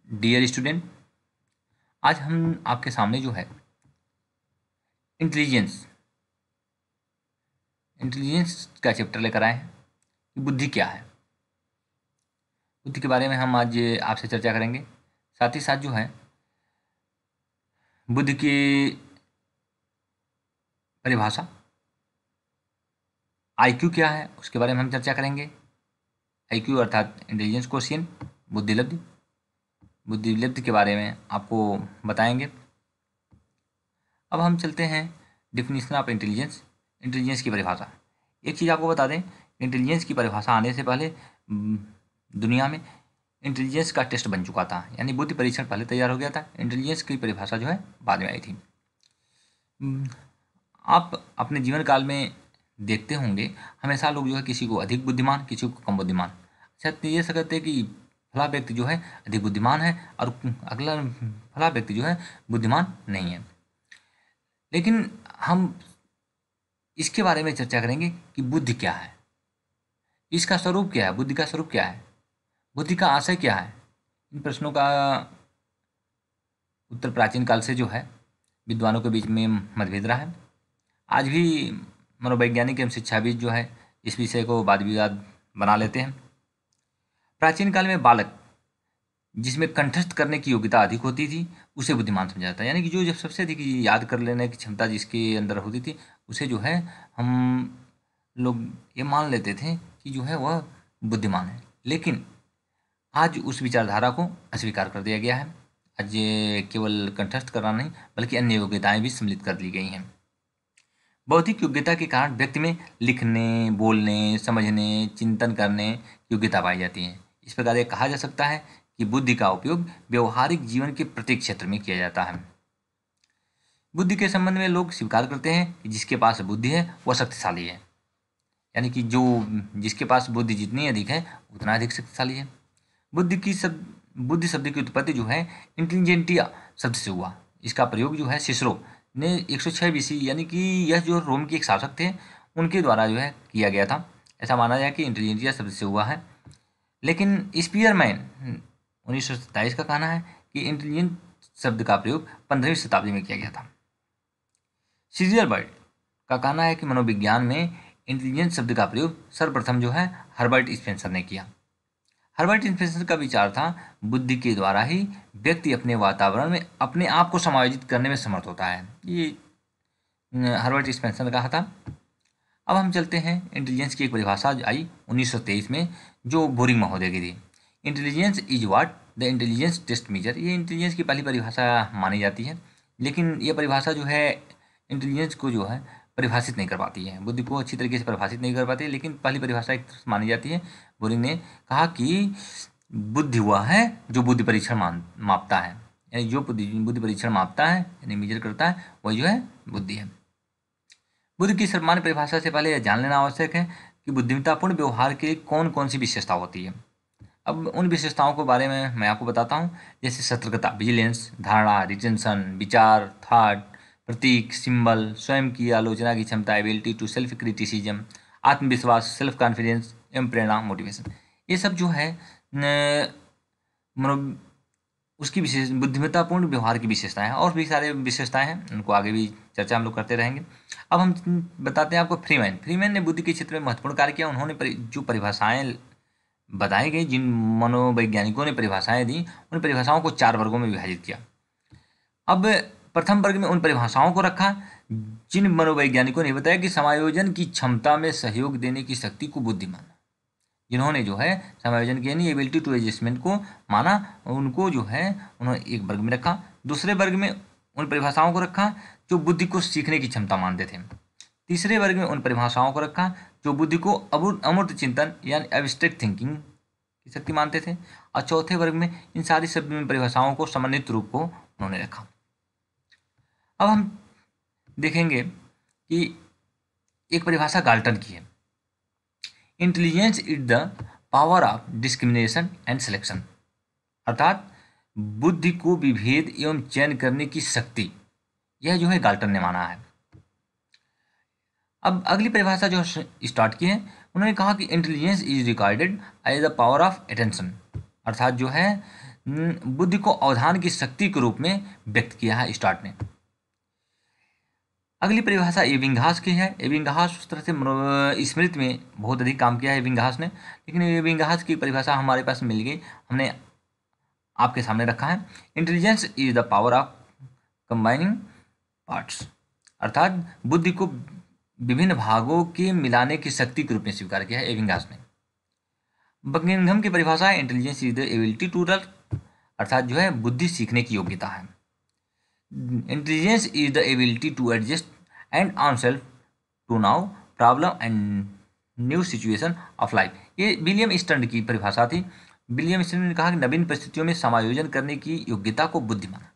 Dear student, आज हम आपके सामने जो है इंटेलिजेंस इंटेलिजेंस का चैप्टर लेकर आए हैं कि बुद्धि क्या है। बुद्धि के बारे में हम आज आपसे चर्चा करेंगे। साथ ही साथ जो है बुद्धि की परिभाषा, आईक्यू क्या है उसके बारे में हम चर्चा करेंगे। आईक्यू अर्थात इंटेलिजेंस क्वोशिएंट, बुद्धि लब्धि के बारे में आपको बताएंगे। अब हम चलते हैं डिफिनीशन ऑफ इंटेलिजेंस की परिभाषा। एक चीज़ आपको बता दें, इंटेलिजेंस की परिभाषा आने से पहले दुनिया में इंटेलिजेंस का टेस्ट बन चुका था, यानी बुद्धि परीक्षण पहले तैयार हो गया था। इंटेलिजेंस की परिभाषा जो है बाद में आई थी। आप अपने जीवन काल में देखते होंगे, हमेशा लोग जो है किसी को अधिक बुद्धिमान, किसी को कम बुद्धिमान। अच्छा, तो ये कहते हैं कि फला व्यक्ति जो है अधिक बुद्धिमान है और अगला फला व्यक्ति जो है बुद्धिमान नहीं है। लेकिन हम इसके बारे में चर्चा करेंगे कि बुद्धि क्या है, इसका स्वरूप क्या है, बुद्धि का स्वरूप क्या है, बुद्धि का आशय क्या है। इन प्रश्नों का उत्तर प्राचीन काल से जो है विद्वानों के बीच में मतभेद रहा है। आज भी मनोवैज्ञानिक एवं शिक्षाविद जो है इस विषय को वाद विवाद बना लेते हैं। प्राचीन काल में बालक जिसमें कंठस्थ करने की योग्यता अधिक होती थी उसे बुद्धिमान समझा जाता है, यानी कि जो जब सबसे अधिक याद कर लेने की क्षमता जिसके अंदर होती थी उसे जो है हम लोग ये मान लेते थे कि जो है वह बुद्धिमान है। लेकिन आज उस विचारधारा को अस्वीकार कर दिया गया है। आज ये केवल कंठस्थ करना नहीं बल्कि अन्य योग्यताएं भी सम्मिलित कर ली गई हैं। बौद्धिक योग्यता के कारण व्यक्ति में लिखने, बोलने, समझने, चिंतन करने की योग्यता पाई जाती है। इस प्रकार ये कहा जा सकता है कि बुद्धि का उपयोग व्यवहारिक जीवन के प्रत्येक क्षेत्र में किया जाता है। बुद्धि के संबंध में लोग स्वीकार करते हैं कि जिसके पास बुद्धि है वह शक्तिशाली है, यानी कि जिसके पास बुद्धि जितनी अधिक है उतना अधिक शक्तिशाली है। बुद्धि शब्द की उत्पत्ति जो है इंटेलिजेंटिया शब्द से हुआ। इसका प्रयोग जो है सिसरो ने 106 बीसी, यानी कि यह जो रोम के एक शासक थे उनके द्वारा जो है किया गया था। ऐसा माना जाए कि इंटेलिजेंटिया शब्द से हुआ है। लेकिन स्पीयरमैन 1927 का कहना है कि इंटेलिजेंट शब्द का प्रयोग 15वीं शताब्दी में किया गया था। सीरियल बर्ड का कहना है कि मनोविज्ञान में इंटेलिजेंस शब्द का प्रयोग सर्वप्रथम जो है हर्बर्ट स्पेंसर ने किया। हर्बर्ट स्पेंसर का विचार था बुद्धि के द्वारा ही व्यक्ति अपने वातावरण में अपने आप को समायोजित करने में समर्थ होता है। ये हर्बर्ट स्पेंसर ने कहा था। अब हम चलते हैं, इंटेलिजेंस की एक परिभाषा आई 1923 में जो बोरिंग महोदय की थी। Intelligence is what the intelligence test measure. ये इंटेलिजेंस की पहली परिभाषा मानी जाती है, लेकिन ये परिभाषा जो है इंटेलिजेंस को जो है परिभाषित नहीं कर पाती है, बुद्धि को अच्छी तरीके से परिभाषित नहीं कर पाती है। लेकिन पहली परिभाषा एक मानी जाती है। बोरिंग ने कहा कि बुद्धि वह है जो बुद्धि परीक्षण मापता है, यानी जो बुद्धि परीक्षण मापता है यानी मेजर करता है वही जो है बुद्धि है। बुद्धि की सर्वमान्य परिभाषा से पहले यह जान लेना आवश्यक है कि बुद्धिमत्तापूर्ण व्यवहार के कौन कौन सी विशेषता होती है। अब उन विशेषताओं के बारे में मैं आपको बताता हूँ, जैसे सतर्कता, विजिलेंस, धारणा, रिटेंशन, विचार, थॉट, प्रतीक, सिंबल, स्वयं की आलोचना की क्षमता, एबिलिटी टू सेल्फ क्रिटिसिज्म, आत्मविश्वास, सेल्फ कॉन्फिडेंस एवं प्रेरणा, मोटिवेशन। ये सब जो है उसकी विशेष बुद्धिमत्तापूर्ण व्यवहार की विशेषताएं हैं। और भी सारे विशेषताएं हैं, उनको आगे भी चर्चा हम लोग करते रहेंगे। अब हम बताते हैं आपको फ्रीमैन ने बुद्धि के क्षेत्र में महत्वपूर्ण कार्य किया। उन्होंने जो परिभाषाएं बताई गई, जिन मनोवैज्ञानिकों ने परिभाषाएं दी, उन परिभाषाओं को 4 वर्गों में विभाजित किया। अब प्रथम वर्ग में उन परिभाषाओं को रखा जिन मनोवैज्ञानिकों ने बताया कि समायोजन की क्षमता में सहयोग देने की शक्ति को बुद्धि माना। जिन्होंने जो है समायोजन की यानी एबिलिटी टू एडजस्टमेंट को माना, उनको जो है उन्होंने एक वर्ग में रखा। दूसरे वर्ग में उन परिभाषाओं को रखा जो बुद्धि को सीखने की क्षमता मानते थे। तीसरे वर्ग में उन परिभाषाओं को रखा जो बुद्धि को अमूर्त चिंतन यानी एब्स्ट्रैक्ट थिंकिंग की शक्ति मानते थे। और चौथे वर्ग में इन सारी सभी परिभाषाओं को समन्वित रूप को उन्होंने रखा। अब हम देखेंगे कि एक परिभाषा गाल्टन की है, intelligence is the power of discrimination and selection, अर्थात बुद्धि को विभेद एवं चयन करने की शक्ति। यह जो है गाल्टन ने माना है। अब अगली परिभाषा जो स्टार्ट की है, उन्होंने कहा कि intelligence is regarded as the power of attention, अर्थात जो है बुद्धि को अवधान की शक्ति के रूप में व्यक्त किया है स्टार्ट ने। अगली परिभाषा एबिंगास की है। एबिंगास उस तरह से स्मृति में बहुत अधिक काम किया है एबिंगास ने, लेकिन एबिंगास की परिभाषा हमारे पास मिल गई, हमने आपके सामने रखा है। Intelligence is the power of combining parts, अर्थात बुद्धि को विभिन्न भागों के मिलाने की शक्ति के रूप में स्वीकार किया है एबिंगास ने। बकिंघम की परिभाषा है intelligence is the ability to learn, अर्थात जो है बुद्धि सीखने की योग्यता है। Intelligence is the ability to adjust and on self to now problem and new situation of life. ये विलियम स्टर्न की परिभाषा थी। विलियम स्टर्न ने कहा कि नवीन परिस्थितियों में समायोजन करने की योग्यता को बुद्धि माना।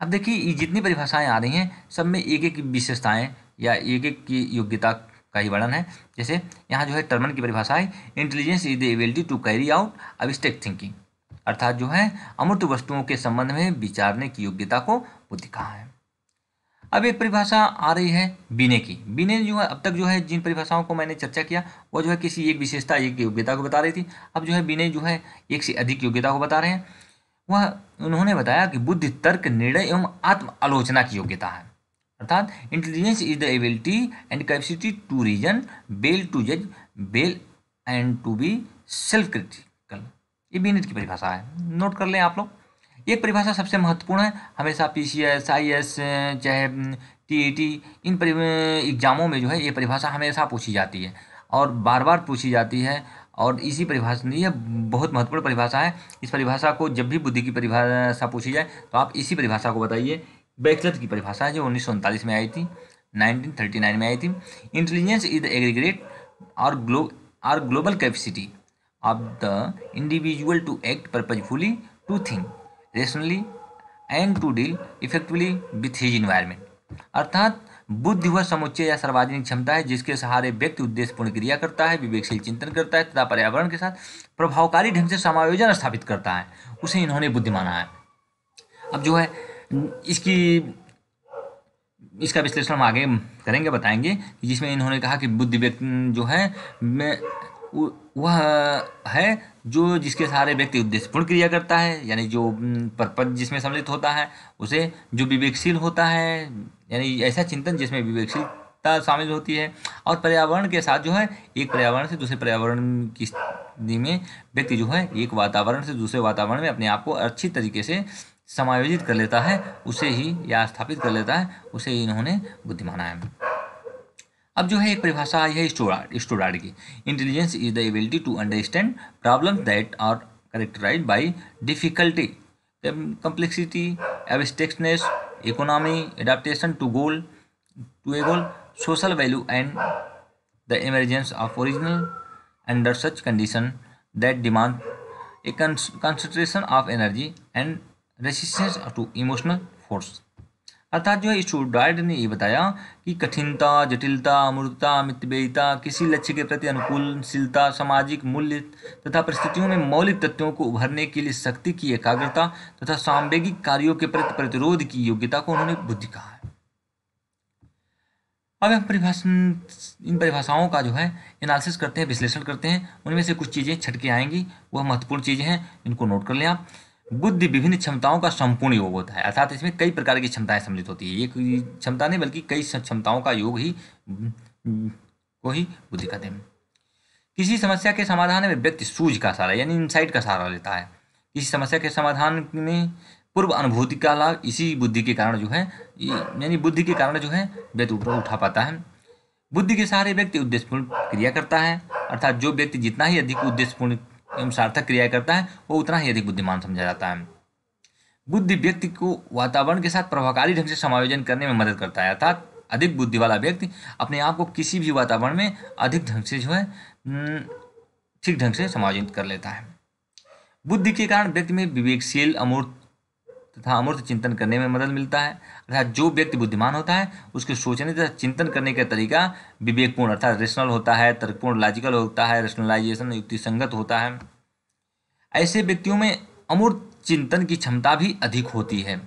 अब देखिए ये जितनी परिभाषाएं आ रही हैं सब में एक एक विशेषताएं या एक एक की योग्यता का ही वर्णन है। जैसे यहाँ जो है टर्मन की परिभाषा है intelligence is the ability to carry out abstract thinking, अर्थात जो है अमूर्त वस्तुओं के संबंध में विचारने की योग्यता को बुद्धि कहा है। अब एक परिभाषा आ रही है बीने की। बीने जो है अब तक जो है जिन परिभाषाओं को मैंने चर्चा किया वो जो है किसी एक विशेषता एक योग्यता को बता रही थी। अब जो है बीने जो है एक से अधिक योग्यता को बता रहे हैं। वह उन्होंने बताया कि बुद्धि तर्क निर्णय एवं आत्म आलोचना की योग्यता है, अर्थात intelligence is the ability and capacity to reason well to जज well and to be self critical. ये बीनेट की परिभाषा है, नोट कर लें आप लोग। ये परिभाषा सबसे महत्वपूर्ण है। हमेशा पीसीएस आईएएस चाहे टीईटी इन एग्जामों में जो है ये परिभाषा हमेशा पूछी जाती है और बार बार पूछी जाती है। और इसी परिभाषा ये बहुत महत्वपूर्ण परिभाषा है। इस परिभाषा को जब भी बुद्धि की परिभाषा पूछी जाए तो आप इसी परिभाषा को बताइए। बेकलर की परिभाषा है जो 1939 में आई थी, 1939 में आई थी। Intelligence is the aggregate or global capacity of the individual to act purposefully, to think rationally and to deal effectively with his environment, अर्थात बुद्धि वह समुच्चय या सार्वजनिक क्षमता है जिसके सहारे व्यक्ति उद्देश्यपूर्ण क्रिया करता है, विवेकशील चिंतन करता है तथा पर्यावरण के साथ प्रभावकारी ढंग से समायोजन स्थापित करता है। उसे इन्होंने बुद्धि माना है। अब जो है इसका विश्लेषण हम आगे करेंगे, बताएंगे कि जिसमें इन्होंने कहा कि बुद्धि व्यक्ति जो है वह है जो जिसके सहारे व्यक्ति उद्देश्यपूर्ण क्रिया करता है, यानी जो पर्पज जिसमें सम्मिलित होता है उसे, जो विवेकशील होता है यानी ऐसा चिंतन जिसमें विवेकशीलता शामिल होती है, और पर्यावरण के साथ जो है एक पर्यावरण से दूसरे पर्यावरण की स्थिति में व्यक्ति जो है एक वातावरण से दूसरे वातावरण में अपने आप को अच्छी तरीके से समायोजित कर लेता है, उसे ही या स्थापित कर लेता है, उसे ही इन्होंने बुद्धि माना है। अब जो है एक परिभाषा आई है स्टूडार्ड की। Intelligence is the ability to understand problems that are characterized by difficulty, complexity, abstractness, economy, adaptation to a goal, social value and the emergence of original under such condition that demand a concentration of energy and resistance to emotional force, अर्थात जो है स्टूडार्ड ने ये बताया कि कठिनता, जटिलता, अमूर्तता, मितव्ययिता, किसी लक्ष्य के प्रति अनुकूलशीलता, सामाजिक मूल्य तथा परिस्थितियों में मौलिक तत्वों को उभरने के लिए शक्ति की एकाग्रता तथा सांवेगिक कार्यों के प्रति प्रतिरोध की योग्यता को उन्होंने बुद्धि कहा है। अब हम इन परिभाषाओं का जो है एनालिसिस करते हैं, विश्लेषण करते हैं। उनमें से कुछ चीज़ें छटके आएंगी, वह महत्वपूर्ण चीज़ें हैं, इनको नोट कर लें आप। बुद्धि विभिन्न क्षमताओं का संपूर्ण योग होता है, अर्थात इसमें कई प्रकार की क्षमताएं सम्मिलित होती है। एक क्षमता नहीं बल्कि कई क्षमताओं का योग ही को ही बुद्धि कहते हैं। किसी समस्या के समाधान में व्यक्ति सूझ का सहारा यानी इनसाइट का सहारा लेता है। किसी समस्या के समाधान में पूर्व अनुभूति का लाभ इसी बुद्धि के कारण जो है यानी बुद्धि के कारण जो है व्यक्ति उठा पाता है। बुद्धि के सहारे व्यक्ति उद्देश्यपूर्ण क्रिया करता है, अर्थात जो व्यक्ति जितना ही अधिक उद्देश्यपूर्ण एवं सार्थक क्रिया करता है वो उतना ही अधिक बुद्धिमान समझा जाता है। बुद्धि व्यक्ति को वातावरण के साथ प्रभावकारी ढंग से समायोजन करने में मदद करता है, अर्थात अधिक बुद्धि वाला व्यक्ति अपने आप को किसी भी वातावरण में अधिक ढंग से जो है ठीक ढंग से समायोजित कर लेता है। बुद्धि के कारण व्यक्ति में विवेकशील, अमूर्त तथा अमूर्त चिंतन करने में मदद मिलता है, अर्थात जो व्यक्ति बुद्धिमान होता है उसके सोचने तथा चिंतन करने का तरीका विवेकपूर्ण अर्थात रेशनल होता है, तर्कपूर्ण लॉजिकल होता है, रेशनलाइजेशन युक्तिसंगत होता है। ऐसे व्यक्तियों में अमूर्त चिंतन की क्षमता भी अधिक होती है।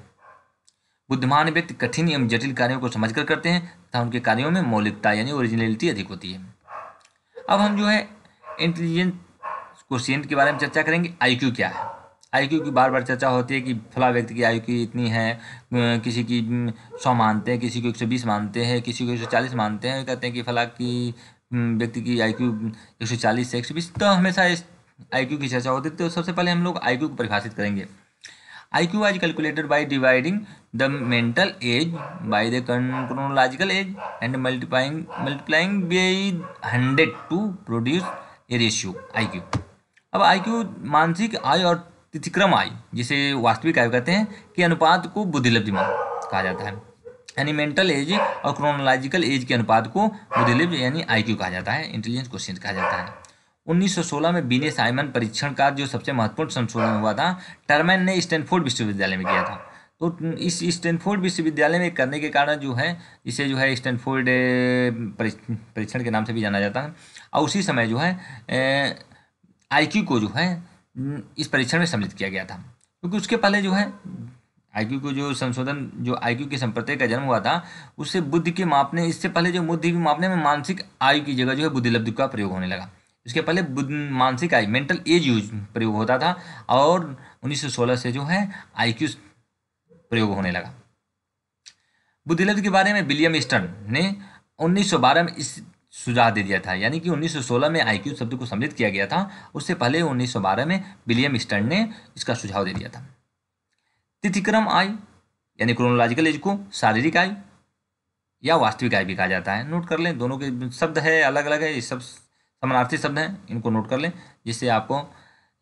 बुद्धिमान व्यक्ति कठिन एवं जटिल कार्यों को समझकर करते हैं तथा उनके कार्यों में मौलिकता यानी ओरिजिनलिटी अधिक होती है। अब हम जो है इंटेलिजेंस कोशिएंट के बारे में चर्चा करेंगे। आईक्यू क्या है? आईक्यू की बार बार चर्चा होती है कि फला व्यक्ति की आयु की इतनी है, किसी की 100 मानते हैं, किसी को 120 मानते हैं, किसी को 140 मानते हैं, कहते हैं कि फला की व्यक्ति की आईक्यू 140 से 120। तो हमेशा इस आईक्यू की चर्चा होती है। तो सबसे पहले हम लोग आईक्यू को परिभाषित करेंगे। IQ is calculated by dividing the mental age by the chronological age and multiplying by 100 to produce a ratio IQ। अब IQ मानसिक आयु और तिथिक्रम आयु, जिसे वास्तविक आयु कहते हैं, के अनुपात को बुद्धिलब्धि कहा जाता है। यानी मेंटल एज और क्रोनोलॉजिकल एज के अनुपात को बुद्धिलब्धि यानी IQ कहा जाता है, इंटेलिजेंस क्वोशिएंट कहा जाता है। 1916 में बीने साइमन परीक्षण का जो सबसे महत्वपूर्ण संशोधन हुआ था, टर्मैन ने स्टैनफोर्ड विश्वविद्यालय में किया था। तो इस स्टैनफोर्ड विश्वविद्यालय में करने के कारण जो है इसे जो है स्टैनफोर्ड परीक्षण के नाम से भी जाना जाता है। और उसी समय जो है IQ को जो है इस परीक्षण में सम्मिलित किया गया था, क्योंकि उसके पहले जो है IQ को जो संशोधन, जो IQ के संप्रत्यय का जन्म हुआ था, उससे बुद्धि के मापने, इससे पहले जो बुद्धि के मापने में मानसिक आयु की जगह जो है बुद्धिलब्धि का प्रयोग होने लगा। इसके पहले मानसिक आयु मेंटल एज यूज प्रयोग होता था, और 1916 से जो है IQ प्रयोग होने लगा। बुद्धिलब्धि के बारे में विलियम स्टर्न ने 1912 में इस सुझाव दे दिया था, यानी कि 1916 में IQ शब्द को सम्मिलित किया गया था, उससे पहले 1912 में विलियम स्टर्न ने इसका सुझाव दे दिया था। तिथिक्रम आयु यानी क्रोनोलॉजिकल एज को शारीरिक आयु या वास्तविक आयु भी कहा जाता है। नोट कर लें, दोनों के शब्द है अलग अलग है, ये सब समानार्थी शब्द हैं, इनको नोट कर लें जिससे आपको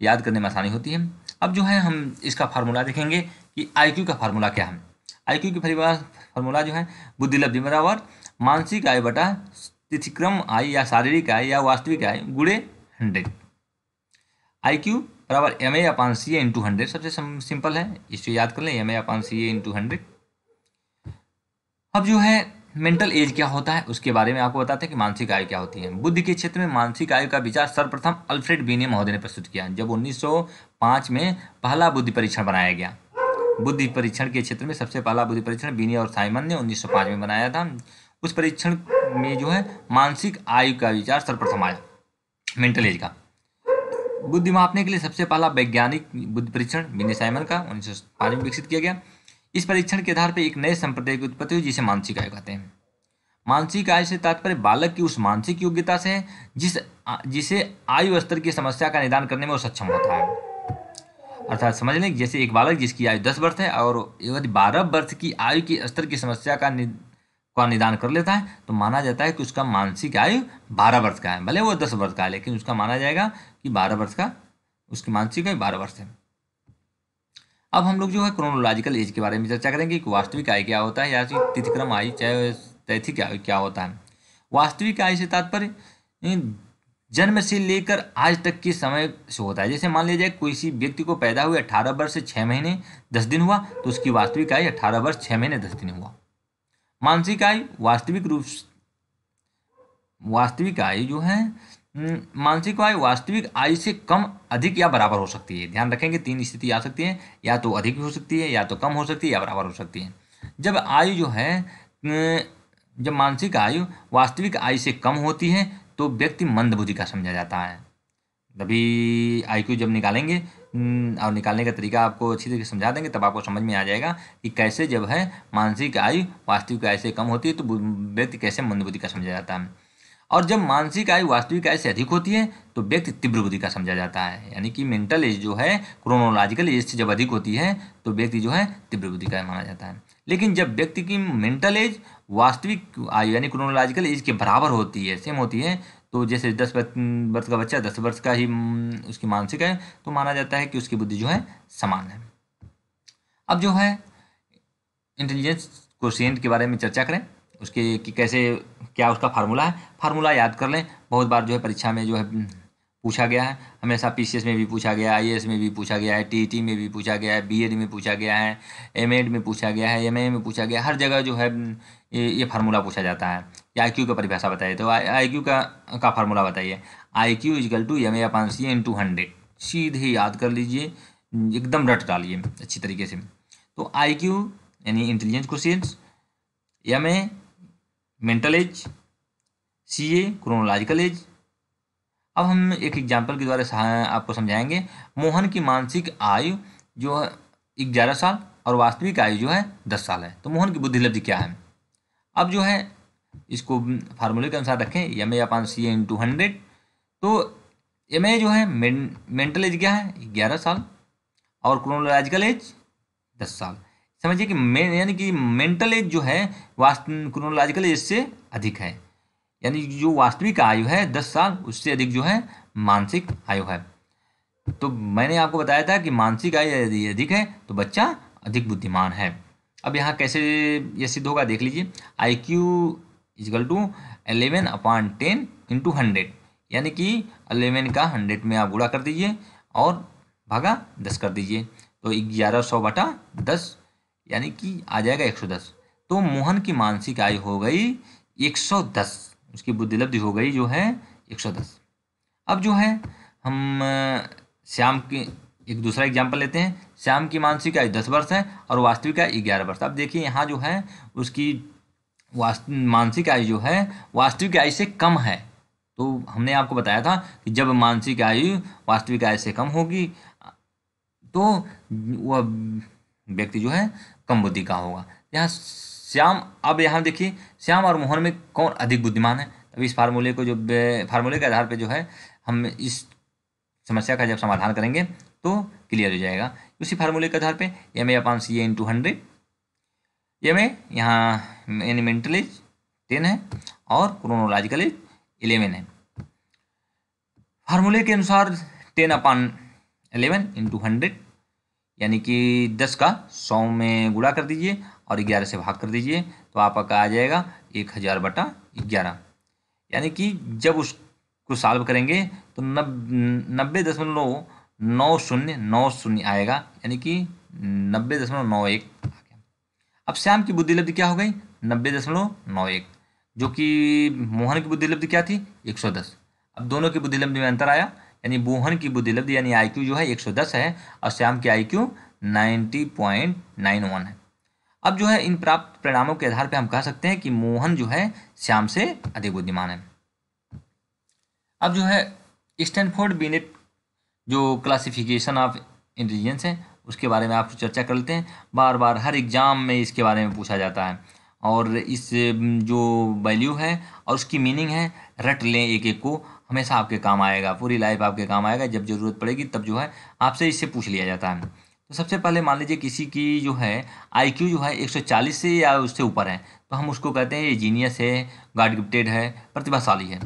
याद करने में आसानी होती है। अब जो है हम इसका फार्मूला देखेंगे कि IQ का फार्मूला क्या है। IQ की फार्मूला जो है बुद्धिलब्धि बराबर मानसिक आयु बटा तिथिक्रम आयु या शारीरिक आयु या वास्तविक आयु गुणे 100। IQ बराबर MA/CA इंटू 100। सबसे सिंपल है, इसे याद कर लें, MA/CA इंटू 100। अब जो है मेंटल एज क्या होता है उसके बारे में आपको बताते हैं कि मानसिक आयु क्या होती है। बुद्धि के क्षेत्र में मानसिक आयु का विचार सर्वप्रथम अल्फ्रेड बीने महोदय ने प्रस्तुत किया, जब 1905 में पहला बुद्धि परीक्षण बनाया गया। बुद्धि परीक्षण के क्षेत्र में सबसे पहला बुद्धि परीक्षण बीने और साइमन ने 1905 में बनाया था। उस परीक्षण में जो है मानसिक आयु का विचार सर्वप्रथम आया, मेंटल एज का। बुद्धि मापने के लिए सबसे पहला वैज्ञानिक बुद्धि परीक्षण बीने साइमन का 1905 में विकसित किया गया। इस परीक्षण के आधार पर एक नए संप्रदाय की उत्पत्ति हुई, जिसे मानसिक आयु कहते हैं। मानसिक आयु से तात्पर्य बालक की उस मानसिक योग्यता से है जिसे आयु स्तर की समस्या का निदान करने में वो सक्षम होता है। अर्थात समझ लें, जैसे एक बालक जिसकी आयु 10 वर्ष है और यदि 12 वर्ष की आयु की स्तर की समस्या का निदान कर लेता है, तो माना जाता है कि उसका मानसिक आयु 12 वर्ष का है। भले वो 10 वर्ष का है, लेकिन उसका माना जाएगा कि 12 वर्ष का, उसकी मानसिक आयु 12 वर्ष है। अब हम लोग जो है क्रोनोलॉजिकल एज के बारे में चर्चा करेंगे कि वास्तविक आयु क्या होता है या तिथिक्रम आयु चाहे तैथिक आयु क्या होता है। वास्तविक आयु से तात्पर्य जन्म से लेकर आज तक के समय से होता है। जैसे मान लीजिए किसी व्यक्ति को पैदा हुए 18 वर्ष से 6 महीने 10 दिन हुआ, तो उसकी वास्तविक आयु 18 वर्ष 6 महीने 10 दिन हुआ। मानसिक आयु वास्तविक आयु जो है मानसिक आयु वास्तविक आयु से कम, अधिक या बराबर हो सकती है। ध्यान रखेंगे 3 स्थिति आ सकती है, या तो अधिक हो सकती है, या तो कम हो सकती है, या बराबर हो सकती है। जब आयु जो है जब मानसिक आयु वास्तविक आयु से कम होती है तो व्यक्ति मंदबुद्धि का समझा जाता है। तभी IQ जब निकालेंगे और निकालने का तरीका आपको अच्छी तरीके से समझा देंगे, तब आपको समझ में आ जाएगा कि कैसे जब है मानसिक आयु वास्तविक आयु से कम होती है तो व्यक्ति कैसे मंदबुद्धि का समझा जाता है। और जब मानसिक आयु वास्तविक आयु से अधिक होती है तो व्यक्ति तीव्र बुद्धि का समझा जाता है। यानी कि मेंटल एज जो है क्रोनोलॉजिकल एज से जब अधिक होती है तो व्यक्ति जो है तीव्र बुद्धि का माना जाता है। लेकिन जब व्यक्ति की मेंटल एज वास्तविक आयु यानी क्रोनोलॉजिकल एज के बराबर होती है, सेम होती है, तो जैसे 10 वर्ष का बच्चा 10 वर्ष का ही उसकी मानसिक है, तो माना जाता है कि उसकी बुद्धि जो है समान है। अब जो है इंटेलिजेंस क्वोशिएंट के बारे में चर्चा करें, उसके कि कैसे क्या उसका फार्मूला है। फार्मूला याद कर लें, बहुत बार जो है परीक्षा में जो है पूछा गया है, हमेशा PCS में भी पूछा गया है, IAS में भी पूछा गया है, TET में भी पूछा गया है, BEd में पूछा गया है, MEd में पूछा गया है, MA में पूछा गया है। हर जगह जो है ये फार्मूला पूछा जाता है कि IQ का परिभाषा बताइए। तो IQ का फार्मूला बताइए। IQ = MA/CA into 100। सीधे याद कर लीजिए, एकदम रट डालिए अच्छी तरीके से। तो IQ यानी intelligence quotient, MA mental as, CA chronological age. अब हम एक एग्जाम्पल के द्वारा आपको समझाएंगे। मोहन की मानसिक आयु जो है 11 साल और वास्तविक आयु जो है 10 साल है। तो मोहन की बुद्धि लब्धि क्या है? अब जो है इसको फार्मूले के अनुसार रखें, M A upon C A into 100। तो एम ए जो है मेंटल एज क्या है 11 साल और क्रोनोलॉजिकल एज 10 साल। समझिए कि यानी कि मेंटल एज जो है क्रोनोलॉजिकल एज से अधिक है, यानी जो वास्तविक आयु है 10 साल उससे अधिक जो है मानसिक आयु है। तो मैंने आपको बताया था कि मानसिक आयु यदि अधिक है तो बच्चा अधिक बुद्धिमान है। अब यहाँ कैसे ये सिद्ध होगा देख लीजिए। IQ is equal to 11/10 into 100, यानी कि 11 का 100 में आप गुणा कर दीजिए और भागा 10 कर दीजिए, तो 1100/10 यानी कि आ जाएगा 110। तो मोहन की मानसिक आयु हो गई 110, उसकी बुद्धि लब्धि हो गई जो है 110। अब जो है हम श्याम की एक दूसरा एग्जाम्पल लेते हैं। श्याम की मानसिक आयु 10 वर्ष है और वास्तविक आयु 11 वर्ष। अब देखिए यहाँ जो है उसकी मानसिक आयु जो है वास्तविक आयु से कम है। तो हमने आपको बताया था कि जब मानसिक आयु वास्तविक आयु से कम होगी तो वह व्यक्ति जो है कम बुद्धि का होगा। यहाँ श्याम, अब यहाँ देखिए श्याम और मोहन में कौन अधिक बुद्धिमान है। अब इस फार्मूले को फार्मूले के आधार पे जो है हम इस समस्या का जब समाधान करेंगे तो क्लियर हो जाएगा। उसी फार्मूले के आधार पे M A upon C A into 100, M A यहाँ मेंटल एज 10 है और क्रोनोलॉजिकल एज 11 है। फार्मूले के अनुसार 10/11 इंटू 100, यानी कि 10 का 100 में गुणा कर दीजिए और 11 से भाग कर दीजिए, तो आपका आ जाएगा 1000/11। यानी कि जब उसको सॉल्व करेंगे तो 90.9090 आएगा, यानी कि 90.91 आ गया। अब श्याम की बुद्धि लब्धि क्या हो गई 90.91, जो कि मोहन की बुद्धि लब्धि क्या थी 110। अब दोनों की बुद्धि लब्धि में अंतर आया, यानी मोहन की बुद्धि लब्धि यानी आईक्यू जो है 110 है और श्याम की आईक्यू 90.91 है। अब जो है इन प्राप्त परिणामों के आधार पर हम कह सकते हैं कि मोहन जो है श्याम से अधिक बुद्धिमान है। अब जो है स्टैनफोर्ड बिनेट जो क्लासिफिकेशन ऑफ इंटेलिजेंस है उसके बारे में आप चर्चा कर लेते हैं। बार बार हर एग्जाम में इसके बारे में पूछा जाता है और इस जो वैल्यू है और उसकी मीनिंग है रट लें एक एक को, हमेशा आपके काम आएगा, पूरी लाइफ आपके काम आएगा। जब ज़रूरत पड़ेगी तब जो है आपसे इससे पूछ लिया जाता है। तो सबसे पहले मान लीजिए किसी की जो है आईक्यू जो है 140 से या उससे ऊपर है तो हम उसको कहते हैं ये जीनियस है, गॉड गिफ्टेड है, प्रतिभाशाली है।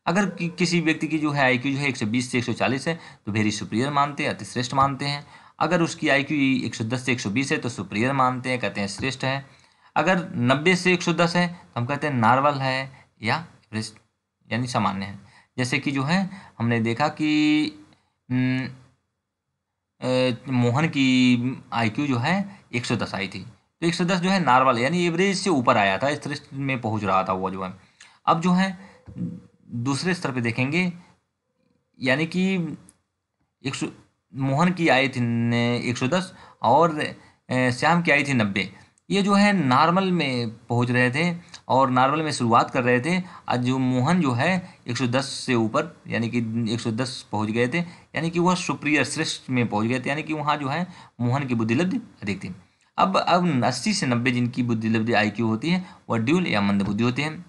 अगर किसी व्यक्ति की जो है आईक्यू जो है 120 से 140 है तो वेरी सुपीरियर मानते हैं, अति श्रेष्ठ मानते हैं। अगर उसकी आईक्यू 110 से 120 है तो सुपीरियर मानते हैं, कहते हैं श्रेष्ठ है। अगर 90 से 110 है तो हम कहते हैं नॉर्मल है या यानी सामान्य है। जैसे कि जो है हमने देखा कि मोहन की आईक्यू जो है 110 आई थी, तो 110 जो है नॉर्मल यानी एवरेज से ऊपर आया था, श्रेष्ठ में पहुंच रहा था वो जो है। अब जो है दूसरे स्तर पे देखेंगे, यानी कि मोहन की आई थी 110 और श्याम की आई थी 90। ये जो है नॉर्मल में पहुंच रहे थे और नॉर्मल में शुरुआत कर रहे थे। आज जो मोहन जो है 110 से ऊपर यानी कि 110 पहुंच गए थे, यानी कि वह सुप्रियर श्रेष्ठ में पहुंच गए थे, यानी कि वहाँ जो है मोहन की बुद्धि लब्धि अधिक थी। अब 80 से 90 जिनकी बुद्धि लब्धि IQ होती है वह ड्यूल या मंद बुद्धि होते हैं।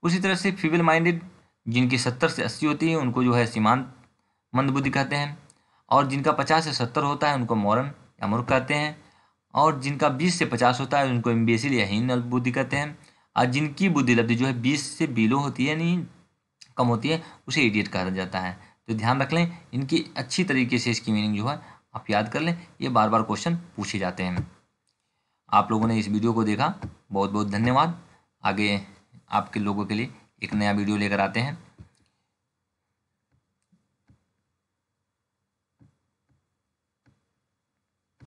उसी तरह से फीबल माइंडेड जिनकी 70 से 80 होती है उनको जो है सीमांत मंद बुद्धि कहते हैं, और जिनका 50 से 70 होता है उनको मौरन या मूर्ख कहते हैं, और जिनका 20 से 50 होता है उनको इम्बेसिल या हीन बुद्धि कहते हैं, और जिनकी बुद्धि लब्धि जो है 20 से बिलो होती है यानी कम होती है उसे इडियट कहा जाता है। तो ध्यान रख लें, इनकी अच्छी तरीके से इसकी मीनिंग जो है आप याद कर लें, ये बार बार क्वेश्चन पूछे जाते हैं। आप लोगों ने इस वीडियो को देखा, बहुत बहुत धन्यवाद। आगे आपके लोगों के लिए एक नया वीडियो लेकर आते हैं।